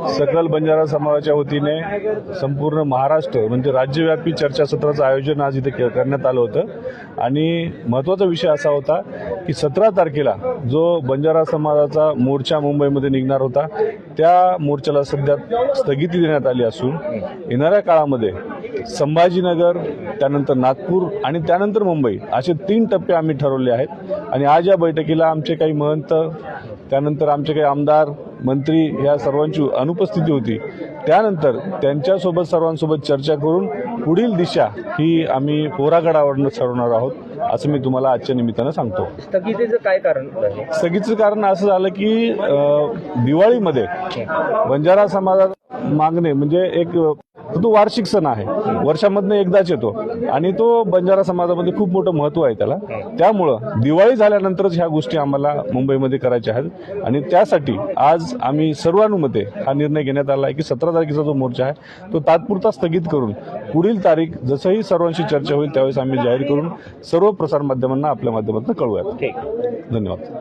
सकल बंजारा समाजाच्या वतीने संपूर्ण महाराष्ट्र म्हणजे राज्यव्यापी चर्चासत्राचं आयोजन आज इथे करण्यात आलं होतं आणि महत्त्वाचा विषय असा होता की 17 तारखेला जो बंजारा समाजाचा मोर्चा मुंबईमध्ये निघणार होता त्या मोर्चाला सध्या स्थगिती देण्यात आली असून येणाऱ्या काळामध्ये संभाजीनगर, त्यानंतर नागपूर आणि त्यानंतर मुंबई असे 3 टप्पे आम्ही ठरवले आहेत आणि आज या बैठकीला आमचे काही महंत, त्यानंतर आमचे काही आमदार, मंत्री या सर्वांची अनुपस्थिती होती। त्यानंतर त्यांच्यासोबत सर्वांसोबत चर्चा करून पुढील दिशा ही आम्ही पोरागडावरून ठरवणार आहोत असं मी तुम्हाला आजच्या निमित्तानं सांगतो। स्थगितीचं काय कारण आहे? स्थगितीचं कारण असं झालं की दिवाळीमध्ये बंजारा समाजात मागणे म्हणजे एक तो वार्षिक सण आहे, वर्षामधनं एकदाच येतो आणि तो बंजारा समाजामध्ये खूप मोठं महत्त्व आहे त्याला। त्यामुळं दिवाळी झाल्यानंतरच ह्या गोष्टी आम्हाला मुंबईमध्ये करायच्या आहेत आणि त्यासाठी आज आम्ही सर्वानुमते हा निर्णय घेण्यात आला आहे की 17 तारखेचा जो मोर्चा आहे तो तात्पुरता स्थगित करून पुढील तारीख जसंही सर्वांशी चर्चा होईल त्यावेळेस आम्ही जाहीर करून सर्व प्रसारमाध्यमांना आपल्या माध्यमातून कळवूयात। धन्यवाद।